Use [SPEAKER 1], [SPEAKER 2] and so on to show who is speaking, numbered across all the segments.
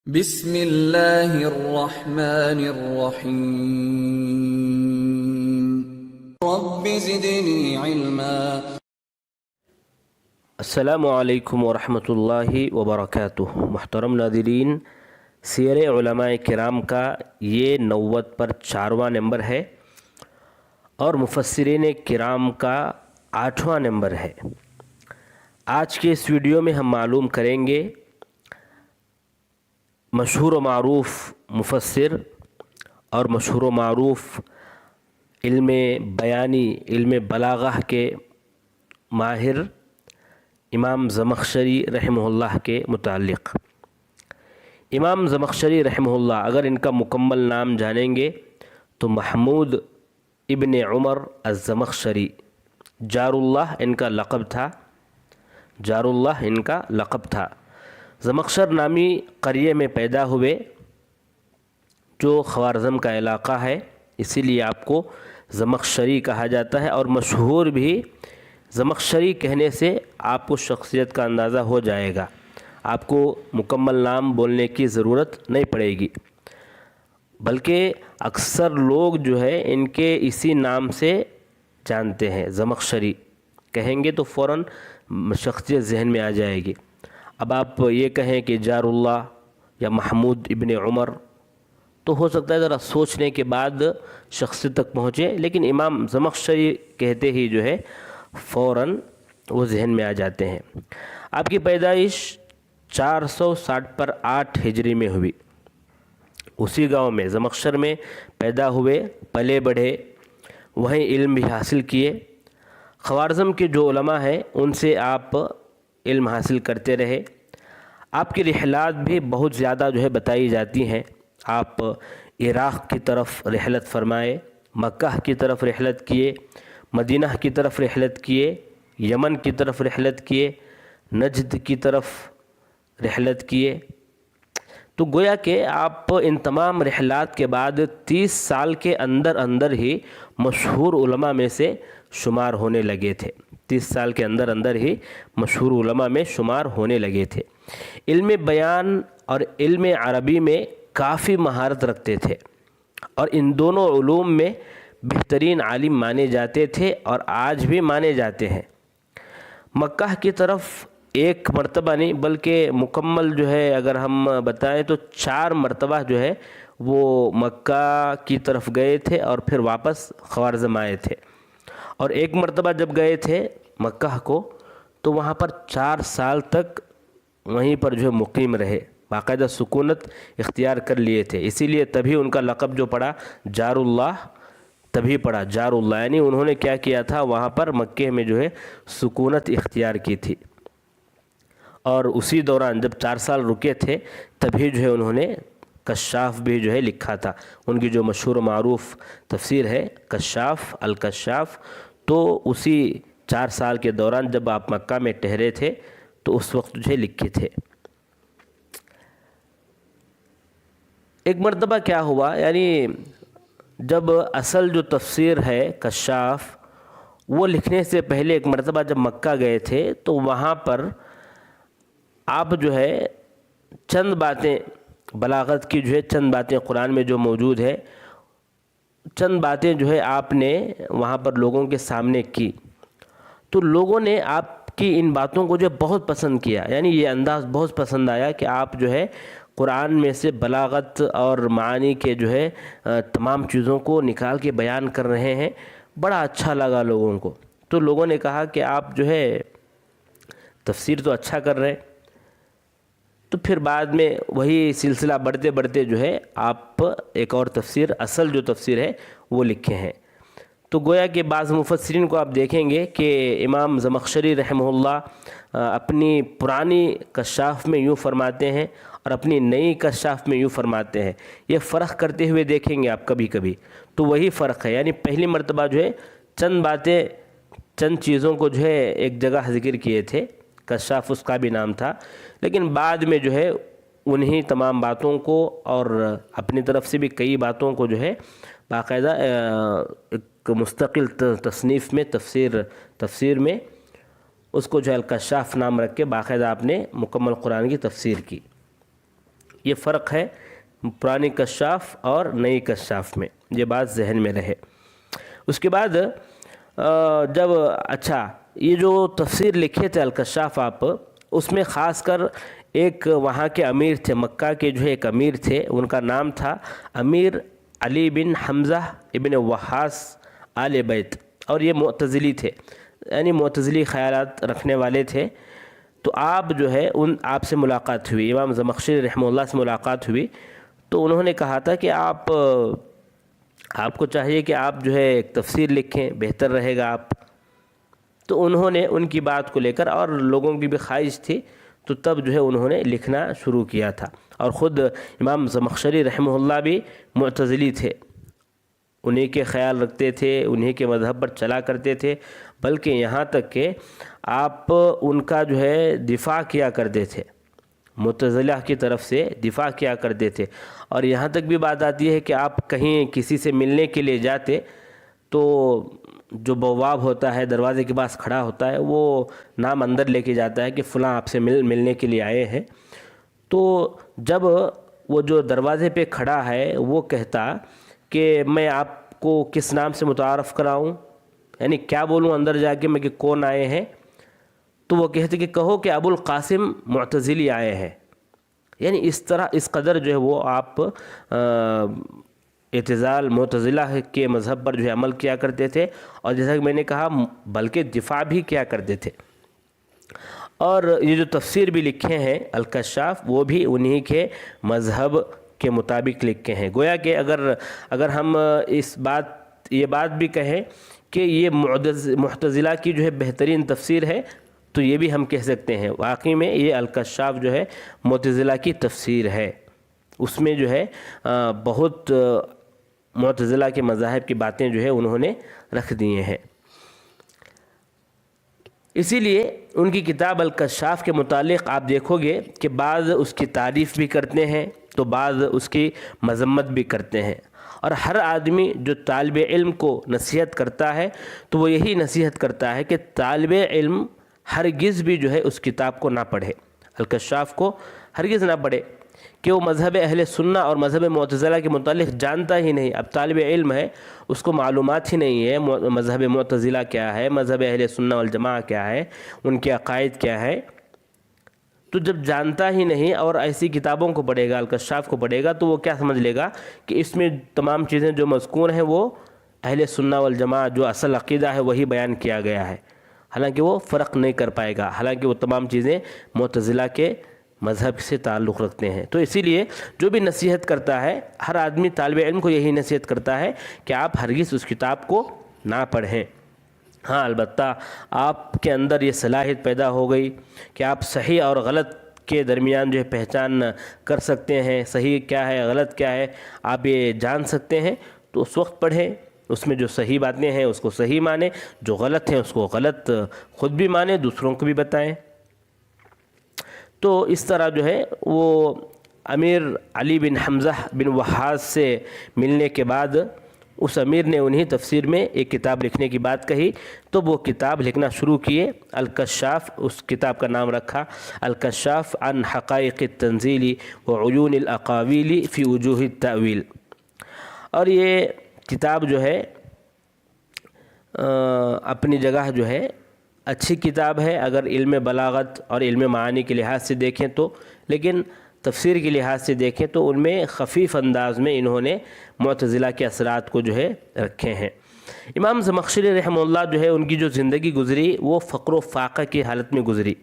[SPEAKER 1] بسم اللہ الرحمن الرحیم رب زدنی علما۔
[SPEAKER 2] السلام علیکم ورحمۃ اللہ وبرکاتہ۔ محترم ناظرین، سیر علماء کرام کا یہ 90 پر 4واں نمبر ہے اور مفسرین کرام کا 8واں نمبر ہے۔ آج کے اس ویڈیو میں ہم معلوم کریں گے مشہور و معروف مفسر اور مشہور و معروف علم بیانی، علم بلاغہ کے ماہر امام زمخشری رحمہ اللہ کے متعلق۔ امام زمخشری رحمہ اللہ، اگر ان کا مکمل نام جانیں گے تو محمود ابن عمر الزمخشری، جار اللہ ان کا لقب تھا، جار اللہ ان کا لقب تھا۔ زمخشر نامی قریے میں پیدا ہوئے جو خوارزم کا علاقہ ہے، اسی لیے آپ کو زمخشری کہا جاتا ہے، اور مشہور بھی زمخشری کہنے سے آپ کو شخصیت کا اندازہ ہو جائے گا، آپ کو مکمل نام بولنے کی ضرورت نہیں پڑے گی، بلکہ اکثر لوگ جو ہے ان کے اسی نام سے جانتے ہیں۔ زمخشری کہیں گے تو فوراً شخصیت ذہن میں آ جائے گی۔ اب آپ یہ کہیں کہ جار اللہ یا محمود ابن عمر تو ہو سکتا ہے ذرا سوچنے کے بعد شخصیت تک پہنچے، لیکن امام زمخشری کہتے ہی جو ہے فوراً وہ ذہن میں آ جاتے ہیں۔ آپ کی پیدائش 460 پر 8 ہجری میں ہوئی۔ اسی گاؤں میں زمخشر میں پیدا ہوئے، پلے بڑھے، وہیں علم بھی حاصل کیے۔ خوارزم کے جو علماء ہیں ان سے آپ علم حاصل کرتے رہے۔ آپ کی رحلات بھی بہت زیادہ جو ہے بتائی جاتی ہیں۔ آپ عراق کی طرف رحلت فرمائے، مکہ کی طرف رحلت کیے، مدینہ کی طرف رحلت کیے، یمن کی طرف رحلت کیے، نجد کی طرف رحلت کیے۔ تو گویا کہ آپ ان تمام رحلات کے بعد 30 سال کے اندر اندر ہی مشہور علماء میں سے شمار ہونے لگے تھے، 30 سال کے اندر اندر ہی مشہور علماء میں شمار ہونے لگے تھے۔ علم بیان اور علم عربی میں کافی مہارت رکھتے تھے اور ان دونوں علوم میں بہترین عالم مانے جاتے تھے اور آج بھی مانے جاتے ہیں۔ مکہ کی طرف ایک مرتبہ نہیں بلکہ مکمل جو ہے اگر ہم بتائیں تو 4 مرتبہ جو ہے وہ مکہ کی طرف گئے تھے اور پھر واپس خوارزم آئے تھے، اور ایک مرتبہ جب گئے تھے مکہ کو تو وہاں پر 4 سال تک وہیں پر جو ہے مقیم رہے، باقاعدہ سکونت اختیار کر لیے تھے، اسی لیے تبھی ان کا لقب جو پڑا جار اللہ، تبھی پڑا جار اللہ، یعنی انہوں نے کیا کیا تھا وہاں پر مکہ میں جو ہے سکونت اختیار کی تھی، اور اسی دوران جب 4 سال رکے تھے تبھی جو ہے انہوں نے کشاف بھی جو ہے لکھا تھا۔ ان کی جو مشہور و معروف تفسیر ہے کشاف، الکشاف، تو اسی 4 سال کے دوران جب آپ مکہ میں ٹھہرے تھے تو اس وقت جو ہے لکھے تھے۔ ایک مرتبہ کیا ہوا، یعنی جب اصل جو تفسیر ہے کشاف وہ لکھنے سے پہلے ایک مرتبہ جب مکہ گئے تھے تو وہاں پر آپ جو ہے چند باتیں بلاغت کی جو ہے چند باتیں قرآن میں جو موجود ہے، چند باتیں جو ہے آپ نے وہاں پر لوگوں کے سامنے کی، تو لوگوں نے آپ کی ان باتوں کو جو بہت پسند کیا، یعنی یہ انداز بہت پسند آیا کہ آپ جو ہے قرآن میں سے بلاغت اور معانی کے جو ہے تمام چیزوں کو نکال کے بیان کر رہے ہیں، بڑا اچھا لگا لوگوں کو۔ تو لوگوں نے کہا کہ آپ جو ہے تفسیر تو اچھا کر رہے، تو پھر بعد میں وہی سلسلہ بڑھتے بڑھتے جو ہے آپ ایک اور تفسیر، اصل جو تفسیر ہے وہ لکھے ہیں۔ تو گویا کہ بعض مفسرین کو آپ دیکھیں گے کہ امام زمخشری رحمہ اللہ اپنی پرانی کشاف میں یوں فرماتے ہیں اور اپنی نئی کشاف میں یوں فرماتے ہیں، یہ فرق کرتے ہوئے دیکھیں گے آپ کبھی کبھی، تو وہی فرق ہے، یعنی پہلی مرتبہ جو ہے چند باتیں، چند چیزوں کو جو ہے ایک جگہ ذکر کیے تھے، کشاف اس کا بھی نام تھا، لیکن بعد میں جو ہے انہی تمام باتوں کو اور اپنی طرف سے بھی کئی باتوں کو جو ہے باقاعدہ ایک مستقل تصنیف میں تفسیر میں اس کو جو ہے الکشاف نام رکھ کے باقاعدہ آپ نے مکمل قرآن کی تفسیر کی۔ یہ فرق ہے پرانی کشاف اور نئی کشاف میں، یہ بات ذہن میں رہے۔ اس کے بعد جب اچھا یہ جو تفسیر لکھے تھے الکشاف آپ، اس میں خاص کر ایک وہاں کے امیر تھے، مکہ کے جو ہے ایک امیر تھے، ان کا نام تھا امیر علی بن حمزہ ابن وحاص آل بیت، اور یہ معتزلی تھے، یعنی معتزلی خیالات رکھنے والے تھے۔ تو آپ جو ہے آپ سے ملاقات ہوئی، امام زمخشری رحمہ اللہ سے ملاقات ہوئی، تو انہوں نے کہا تھا کہ آپ کو چاہیے کہ آپ جو ہے ایک تفسیر لکھیں، بہتر رہے گا آپ۔ تو انہوں نے ان کی بات کو لے کر، اور لوگوں کی بھی خواہش تھی، تو تب جو ہے انہوں نے لکھنا شروع کیا تھا۔ اور خود امام زمخشری رحمہ اللہ بھی معتزلی تھے، انہی کے خیال رکھتے تھے، انہی کے مذہب پر چلا کرتے تھے، بلکہ یہاں تک کہ آپ ان کا جو ہے دفاع کیا کرتے تھے، معتزلہ کی طرف سے دفاع کیا کرتے تھے۔ اور یہاں تک بھی بات آتی ہے کہ آپ کہیں کسی سے ملنے کے لیے جاتے تو جو بواب ہوتا ہے دروازے کے پاس کھڑا ہوتا ہے، وہ نام اندر لے کے جاتا ہے کہ فلاں آپ سے ملنے کے لیے آئے ہیں۔ تو جب وہ جو دروازے پہ کھڑا ہے وہ کہتا کہ میں آپ کو کس نام سے متعارف کراؤں، یعنی کیا بولوں اندر جا کے میں کہ کون آئے ہیں، تو وہ کہتے کہ کہو کہ ابو القاسم معتزلی آئے ہیں۔ یعنی اس طرح اس قدر جو ہے وہ آپ اعتزال معتزلہ کے مذہب پر جو ہے عمل کیا کرتے تھے، اور جیسا کہ میں نے کہا بلکہ دفاع بھی کیا کرتے تھے۔ اور یہ جو تفسیر بھی لکھے ہیں الکشاف، وہ بھی انہی کے مذہب کے مطابق لکھے ہیں۔ گویا کہ اگر ہم یہ بات بھی کہیں کہ یہ معتزلہ کی جو ہے بہترین تفسیر ہے، تو یہ بھی ہم کہہ سکتے ہیں واقعی میں یہ الکشاف جو ہے معتزلہ کی تفسیر ہے۔ اس میں جو ہے بہت معتزلہ کے مذاہب کی باتیں جو ہے انہوں نے رکھ دیے ہیں۔ اسی لیے ان کی کتاب الکشاف کے متعلق آپ دیکھو گے کہ بعض اس کی تعریف بھی کرتے ہیں تو بعض اس کی مذمت بھی کرتے ہیں۔ اور ہر آدمی جو طالب علم کو نصیحت کرتا ہے تو وہ یہی نصیحت کرتا ہے کہ طالب علم ہرگز بھی جو ہے اس کتاب کو نہ پڑھے، الکشاف کو ہرگز نہ پڑھے، کہ وہ مذہب اہل سنہ اور مذہب معتزلہ کے متعلق جانتا ہی نہیں۔ اب طالب علم ہے، اس کو معلومات ہی نہیں ہے مذہب معتزلہ کیا ہے، مذہب اہل سنہ والجماعہ کیا ہے، ان کے عقائد کیا ہے۔ تو جب جانتا ہی نہیں اور ایسی کتابوں کو پڑھے گا، الکشاف کو پڑھے گا، تو وہ کیا سمجھ لے گا کہ اس میں تمام چیزیں جو مذکور ہیں وہ اہل سنہ والجماعہ جو اصل عقیدہ ہے وہی بیان کیا گیا ہے، حالانکہ وہ فرق نہیں کر پائے گا، حالانکہ وہ تمام چیزیں معتزلہ کے مذہب سے تعلق رکھتے ہیں۔ تو اسی لیے جو بھی نصیحت کرتا ہے، ہر آدمی طالب علم کو یہی نصیحت کرتا ہے کہ آپ ہرگز اس کتاب کو نہ پڑھیں۔ ہاں البتہ آپ کے اندر یہ صلاحیت پیدا ہو گئی کہ آپ صحیح اور غلط کے درمیان جو ہے پہچان کر سکتے ہیں، صحیح کیا ہے غلط کیا ہے آپ یہ جان سکتے ہیں، تو اس وقت پڑھیں، اس میں جو صحیح باتیں ہیں اس کو صحیح مانیں، جو غلط ہیں اس کو غلط خود بھی مانیں، دوسروں کو بھی بتائیں۔ تو اس طرح جو ہے وہ امیر علی بن حمزہ بن وحاص سے ملنے کے بعد اس امیر نے انہی تفسیر میں ایک کتاب لکھنے کی بات کہی، تو وہ کتاب لکھنا شروع کیے، الکشاف اس کتاب کا نام رکھا، الکشاف عن حقائق التنزیل وعیون الاقاویل فی وجوہ التأویل۔ اور یہ کتاب جو ہے اپنی جگہ جو ہے اچھی کتاب ہے اگر علم بلاغت اور علم معانی کے لحاظ سے دیکھیں تو، لیکن تفسیر کے لحاظ سے دیکھیں تو ان میں خفیف انداز میں انہوں نے معتزلہ کے اثرات کو جو ہے رکھے ہیں۔ امام زمخشری رحمہ اللہ جو ہے ان کی جو زندگی گزری وہ فقر و فاقہ کی حالت میں گزری۔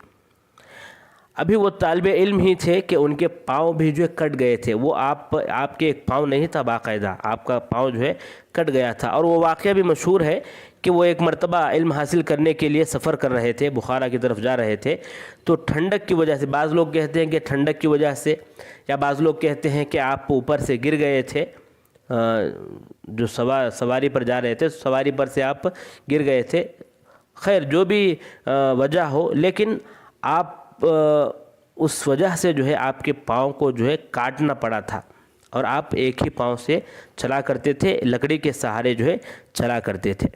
[SPEAKER 2] ابھی وہ طالب علم ہی تھے کہ ان کے پاؤں بھی جو ہے کٹ گئے تھے، وہ آپ کے ایک پاؤں نہیں تھا باقاعدہ، آپ کا پاؤں جو ہے کٹ گیا تھا۔ اور وہ واقعہ بھی مشہور ہے کہ وہ ایک مرتبہ علم حاصل کرنے کے لیے سفر کر رہے تھے، بخارا کی طرف جا رہے تھے، تو ٹھنڈک کی وجہ سے، بعض لوگ کہتے ہیں کہ ٹھنڈک کی وجہ سے، یا بعض لوگ کہتے ہیں کہ آپ اوپر سے گر گئے تھے، جو سواری پر جا رہے تھے سواری پر سے آپ گر گئے تھے، خیر جو بھی وجہ ہو، لیکن آپ اس وجہ سے جو ہے آپ کے پاؤں کو جو ہے کاٹنا پڑا تھا، اور آپ ایک ہی پاؤں سے چلا کرتے تھے، لکڑی کے سہارے جو ہے چلا کرتے تھے۔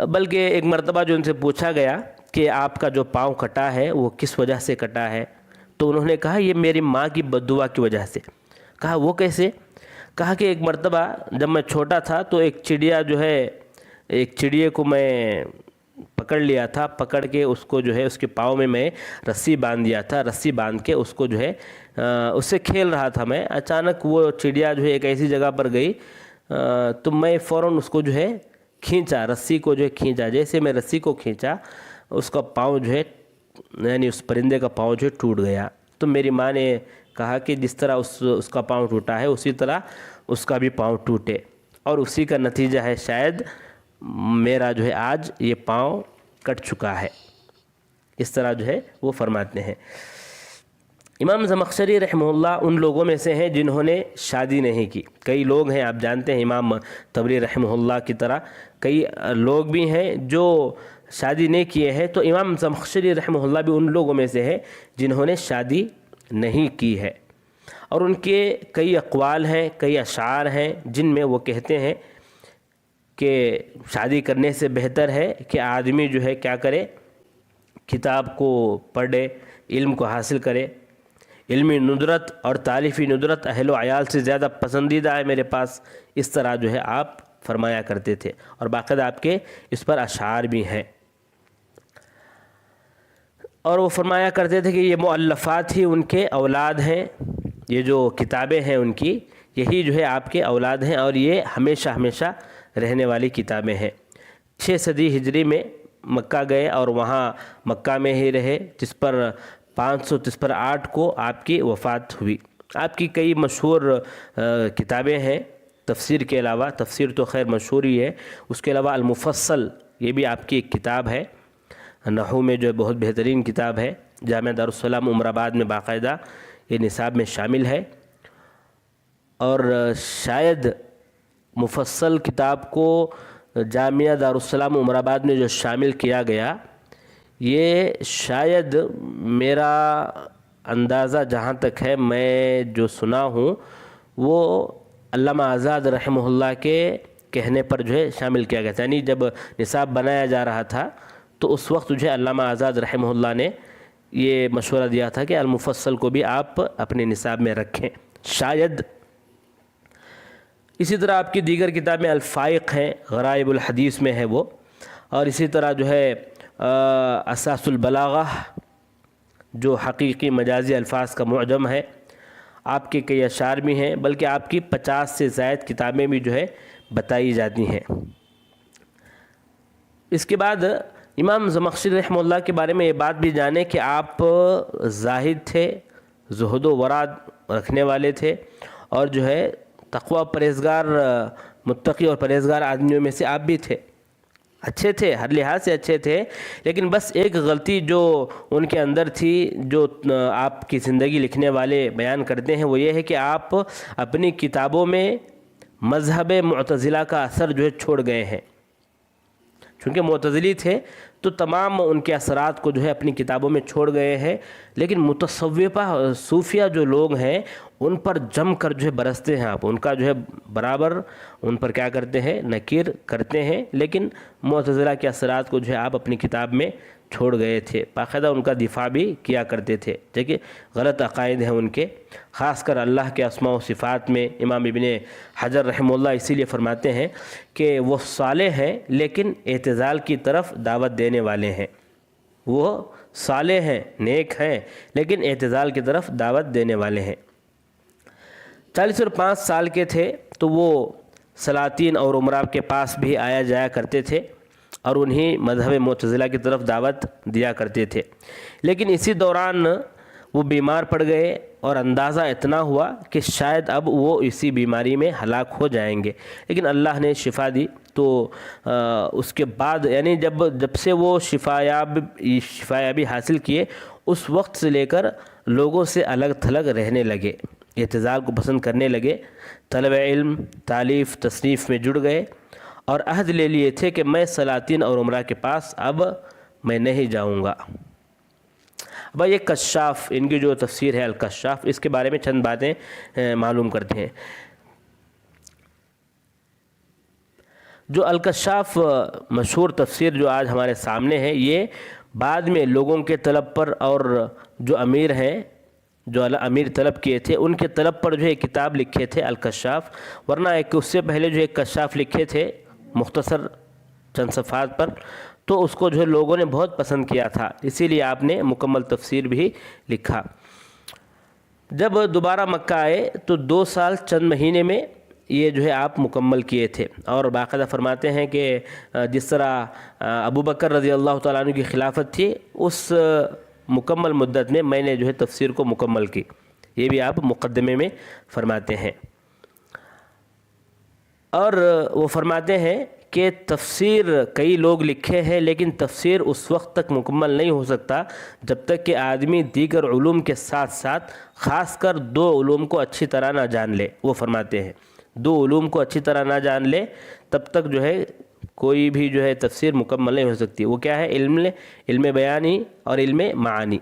[SPEAKER 2] بلکہ ایک مرتبہ جو ان سے پوچھا گیا کہ آپ کا جو پاؤں کٹا ہے وہ کس وجہ سے کٹا ہے، تو انہوں نے کہا یہ میری ماں کی بد دعا کی وجہ سے۔ کہا وہ کیسے؟ کہا کہ ایک مرتبہ جب میں چھوٹا تھا تو ایک چڑیے کو میں پکڑ لیا تھا، پکڑ کے اس کو جو ہے اس کے پاؤں میں رسی باندھ دیا تھا، رسی باندھ کے اس کو جو ہے اس سے کھیل رہا تھا میں، اچانک وہ چڑیا جو ہے ایک ایسی جگہ پر گئی تو میں فوراً اس کو جو ہے کھینچا، رسی کو جو ہے کھینچا، جیسے میں رسی کو کھینچا اس کا پاؤں جو ہے یعنی اس پرندے کا پاؤں جو ہے ٹوٹ گیا۔ تو میری ماں نے کہا کہ جس طرح اس کا پاؤں ٹوٹا ہے اسی طرح اس کا بھی پاؤں ٹوٹے، اور اسی کا نتیجہ ہے شاید میرا جو ہے آج یہ پاؤں کٹ چکا ہے۔ اس طرح جو ہے وہ فرماتے ہیں۔ امام زمخشری رحمہ اللہ ان لوگوں میں سے ہیں جنہوں نے شادی نہیں کی۔ کئی لوگ ہیں، آپ جانتے ہیں امام طبری رحمہ اللہ کی طرح کئی لوگ بھی ہیں جو شادی نہیں کیے ہیں، تو امام زمخشری رحمہ اللہ بھی ان لوگوں میں سے ہیں جنہوں نے شادی نہیں کی ہے، اور ان کے کئی اقوال ہیں، کئی اشعار ہیں جن میں وہ کہتے ہیں کہ شادی کرنے سے بہتر ہے کہ آدمی جو ہے کیا کرے، کتاب کو پڑھے، علم کو حاصل کرے۔ علمی ندرت اور تعلیفی ندرت اہل و عیال سے زیادہ پسندیدہ ہے میرے پاس، اس طرح جو ہے آپ فرمایا کرتے تھے، اور باقاعدہ آپ کے اس پر اشعار بھی ہیں۔ اور وہ فرمایا کرتے تھے کہ یہ مؤلفات ہی ان کے اولاد ہیں، یہ جو کتابیں ہیں ان کی یہی جو ہے آپ کے اولاد ہیں، اور یہ ہمیشہ ہمیشہ رہنے والی کتابیں ہیں۔ 6 صدی ہجری میں مکہ گئے اور وہاں مکہ میں ہی رہے، جس پر 508 کو آپ کی وفات ہوئی۔ آپ کی کئی مشہور کتابیں ہیں تفسیر کے علاوہ، تفسیر تو خیر مشہور ہی ہے، اس کے علاوہ المفصل یہ بھی آپ کی ایک کتاب ہے، نحو میں جو ہے بہت بہترین کتاب ہے، جامعہ دارالسلام عمر آباد میں باقاعدہ یہ نصاب میں شامل ہے۔ اور شاید مفصل کتاب کو جامعہ دارالسلام عمر آباد میں جو شامل کیا گیا، یہ شاید میرا اندازہ جہاں تک ہے میں جو سنا ہوں وہ علامہ آزاد رحمہ اللہ کے کہنے پر جو ہے شامل کیا گیا تھا، یعنی جب نصاب بنایا جا رہا تھا تو اس وقت جو ہے علامہ آزاد رحمہ اللہ نے یہ مشورہ دیا تھا کہ المفصل کو بھی آپ اپنے نصاب میں رکھیں شاید۔ اسی طرح آپ کی دیگر کتابیں الفائق ہیں، غرائب الحدیث میں ہے وہ، اور اسی طرح جو ہے اساس البلاغہ جو حقیقی مجازی الفاظ کا معجم ہے، آپ کے کئی اشعار بھی ہیں، بلکہ آپ کی 50 سے زائد کتابیں بھی جو ہے بتائی جاتی ہیں۔ اس کے بعد امام زمخشری رحمہ اللہ کے بارے میں یہ بات بھی جانیں کہ آپ زاہد تھے، زہد و ورع رکھنے والے تھے، اور جو ہے تقوی پرہیزگار متقی اور پرہیزگار آدمیوں میں سے آپ بھی تھے، اچھے تھے، ہر لحاظ سے اچھے تھے، لیکن بس ایک غلطی جو ان کے اندر تھی جو آپ کی زندگی لکھنے والے بیان کرتے ہیں وہ یہ ہے کہ آپ اپنی کتابوں میں مذہب معتزلہ کا اثر جو ہے چھوڑ گئے ہیں۔ چونکہ معتزلی تھے تو تمام ان کے اثرات کو جو ہے اپنی کتابوں میں چھوڑ گئے ہیں، لیکن متصوفہ صوفیہ جو لوگ ہیں ان پر جم کر جو ہے برستے ہیں آپ، ان کا جو ہے برابر ان پر کیا کرتے ہیں، نکیر کرتے ہیں، لیکن معتزلہ کے اثرات کو جو ہے آپ اپنی کتاب میں چھوڑ گئے تھے، باقاعدہ ان کا دفاع بھی کیا کرتے تھے، دیکھیں غلط عقائد ہیں ان کے، خاص کر اللہ کے اسماء و صفات میں امام ابن حجر رحمہ اللہ اسی لیے فرماتے ہیں کہ وہ صالح ہیں لیکن اعتزال کی طرف دعوت دینے والے ہیں، وہ صالح ہیں، نیک ہیں، لیکن اعتزال کی طرف دعوت دینے والے ہیں۔ 40 اور 5 سال کے تھے تو وہ سلاطین اور امراء کے پاس بھی آیا جایا کرتے تھے اور انہی مذہب معتزلہ کی طرف دعوت دیا کرتے تھے، لیکن اسی دوران وہ بیمار پڑ گئے اور اندازہ اتنا ہوا کہ شاید اب وہ اسی بیماری میں ہلاک ہو جائیں گے، لیکن اللہ نے شفا دی۔ تو اس کے بعد یعنی جب سے وہ شفایابی حاصل کیے اس وقت سے لے کر لوگوں سے الگ تھلگ رہنے لگے، اعتزال کو پسند کرنے لگے، طلب علم، تالیف، تصنیف میں جڑ گئے اور عہد لے لیے تھے کہ میں سلاطین اور امراء کے پاس اب میں نہیں جاؤں گا۔ اب یہ کشاف، ان کی جو تفسیر ہے الکشاف، اس کے بارے میں چند باتیں معلوم کرتے ہیں۔ جو الکشاف مشہور تفسیر جو آج ہمارے سامنے ہے، یہ بعد میں لوگوں کے طلب پر اور جو امیر ہیں جو امیر طلب کیے تھے ان کے طلب پر جو ہے کتاب لکھے تھے الکشاف، ورنہ ایک اس سے پہلے جو ایک کشاف لکھے تھے مختصر چند صفحات پر، تو اس کو جو ہے لوگوں نے بہت پسند کیا تھا، اسی لیے آپ نے مکمل تفسیر بھی لکھا۔ جب دوبارہ مکہ آئے تو 2 سال چند مہینے میں یہ جو ہے آپ مکمل کیے تھے، اور باقاعدہ فرماتے ہیں کہ جس طرح ابو بکر رضی اللہ تعالیٰ عنہ کی خلافت تھی، اس مکمل مدت میں نے جو ہے تفسیر کو مکمل کی، یہ بھی آپ مقدمے میں فرماتے ہیں۔ اور وہ فرماتے ہیں کہ تفسیر کئی لوگ لکھے ہیں، لیکن تفسیر اس وقت تک مکمل نہیں ہو سکتا جب تک کہ آدمی دیگر علوم کے ساتھ ساتھ خاص کر 2 علوم کو اچھی طرح نہ جان لے۔ وہ فرماتے ہیں 2 علوم کو اچھی طرح نہ جان لے تب تک جو ہے کوئی بھی جو ہے تفسیر مکمل نہیں ہو سکتی۔ وہ کیا ہے؟ علم بیانی اور علم معانی،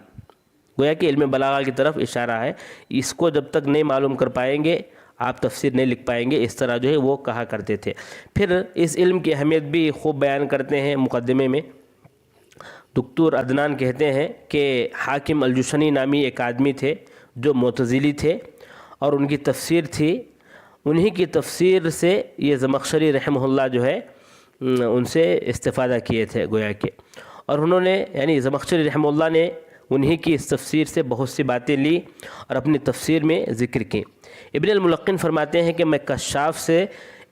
[SPEAKER 2] گویا کہ علم بلاغہ کی طرف اشارہ ہے۔ اس کو جب تک نہیں معلوم کر پائیں گے آپ تفسیر نہیں لکھ پائیں گے، اس طرح جو ہے وہ کہا کرتے تھے۔ پھر اس علم کی اہمیت بھی خوب بیان کرتے ہیں مقدمے میں۔ دکتور عدنان کہتے ہیں کہ حاکم الجشنی نامی ایک آدمی تھے جو معتزلی تھے، اور ان کی تفسیر تھی، انہی کی تفسیر سے یہ زمخشری رحمہ اللہ جو ہے ان سے استفادہ کیے تھے گویا کہ، اور انہوں نے یعنی زمخشری رحمہ اللہ نے انہی کی اس تفسیر سے بہت سی باتیں لی اور اپنی تفسیر میں ذکر کی۔ ابن الملقن فرماتے ہیں کہ میں کشاف سے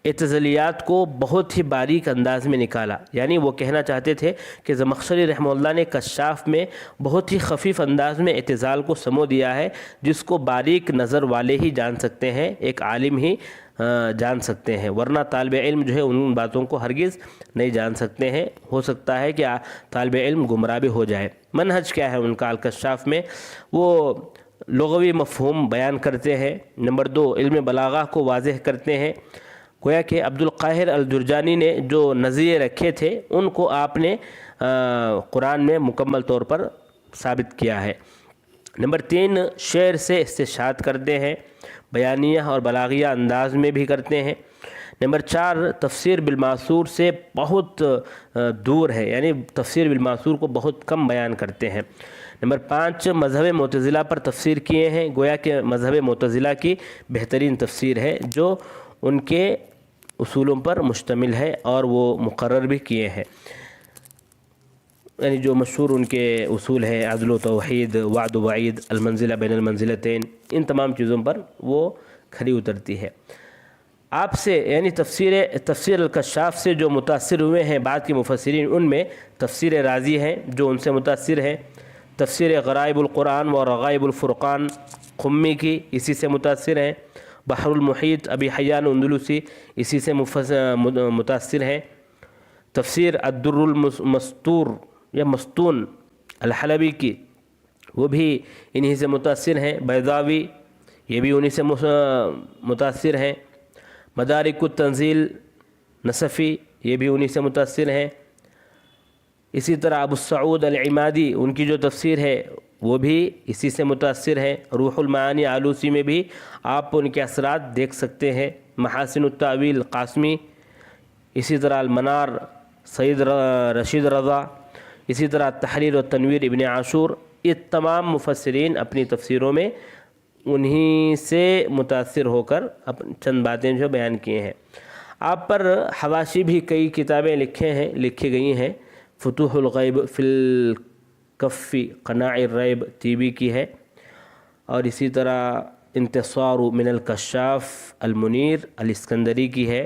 [SPEAKER 2] اعتزالیات کو بہت ہی باریک انداز میں نکالا، یعنی وہ کہنا چاہتے تھے کہ زمخشری رحمہ اللہ نے کشاف میں بہت ہی خفیف انداز میں اعتزال کو سمو دیا ہے، جس کو باریک نظر والے ہی جان سکتے ہیں، ایک عالم ہی جان سکتے ہیں، ورنہ طالب علم جو ہے ان باتوں کو ہرگز نہیں جان سکتے ہیں۔ ہو سکتا ہے کہ طالب علم گمراہ بھی ہو جائے۔ منہج کیا ہے ان کا الکشاف میں؟ وہ لغوی مفہوم بیان کرتے ہیں۔ نمبر 2، علم بلاغہ کو واضح کرتے ہیں۔ گویا کہ عبد القاہر الجرجانی نے جو نظریے رکھے تھے ان کو آپ نے قرآن میں مکمل طور پر ثابت کیا ہے۔ نمبر 3، شعر سے استشہاد کرتے ہیں، بیانیہ اور بلاغیہ انداز میں بھی کرتے ہیں۔ نمبر 4، تفسیر بالماثور سے بہت دور ہے، یعنی تفسیر بالماثور کو بہت کم بیان کرتے ہیں۔ نمبر 5، مذہب معتزلہ پر تفسیر کیے ہیں، گویا کہ مذہب معتزلہ کی بہترین تفسیر ہے جو ان کے اصولوں پر مشتمل ہے اور وہ مقرر بھی کیے ہیں، یعنی جو مشہور ان کے اصول ہیں عدل و توحید، وعد و وعید، المنزلہ بین المنزلتین، ان تمام چیزوں پر وہ کھری اترتی ہے۔ آپ سے یعنی تفسیر الکشاف سے جو متاثر ہوئے ہیں بعد کے مفسرین، ان میں تفسیر رازی ہیں جو ان سے متاثر ہیں، تفسیر غرائب القرآن و رغائب الفرقان قمی کی اسی سے متاثر ہیں، بحر المحیط ابی حیان اندلسی اسی سے متاثر ہیں، تفسیر الدر المستور یا مستون الحلبی کی وہ بھی انہی سے متاثر ہیں، بیضاوی یہ بھی انہی سے متاثر ہیں، مدارک التنزیل نصفی یہ بھی انہی سے متاثر ہیں، اسی طرح ابو السعود العمادی ان کی جو تفسیر ہے وہ بھی اسی سے متاثر ہے، روح المعانی آلوسی میں بھی آپ ان کے اثرات دیکھ سکتے ہیں، محاسن التاویل قاسمی، اسی طرح المنار سید رشید رضا، اسی طرح تحریر و تنویر ابن عاشور، یہ تمام مفسرین اپنی تفسیروں میں انہی سے متاثر ہو کر چند باتیں جو بیان کیے ہیں۔ آپ پر حواشی بھی کئی کتابیں لکھی گئی ہیں، فتوح الغیب فی الکفی قناع الریب طیبی کی ہے، اور اسی طرح انتصار من الکشاف المنیر الاسکندری کی ہے،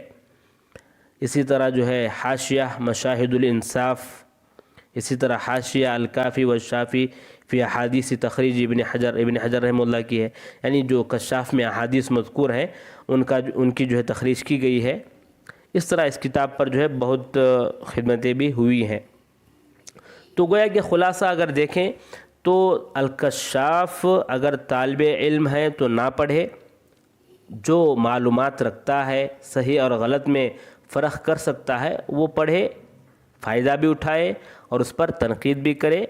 [SPEAKER 2] اسی طرح جو ہے حاشیہ مشاہد الانصاف، اسی طرح حاشیہ الکافی والشافی فی احادیث تخریج ابن حجر رحمہ اللہ کی ہے، یعنی جو کشاف میں احادیث مذکور ہیں ان کی جو ہے تخریج کی گئی ہے۔ اس طرح اس کتاب پر جو ہے بہت خدمتیں بھی ہوئی ہیں۔ تو گویا کہ خلاصہ اگر دیکھیں تو الکشاف اگر طالب علم ہے تو نہ پڑھے، جو معلومات رکھتا ہے صحیح اور غلط میں فرق کر سکتا ہے وہ پڑھے، فائدہ بھی اٹھائے اور اس پر تنقید بھی کرے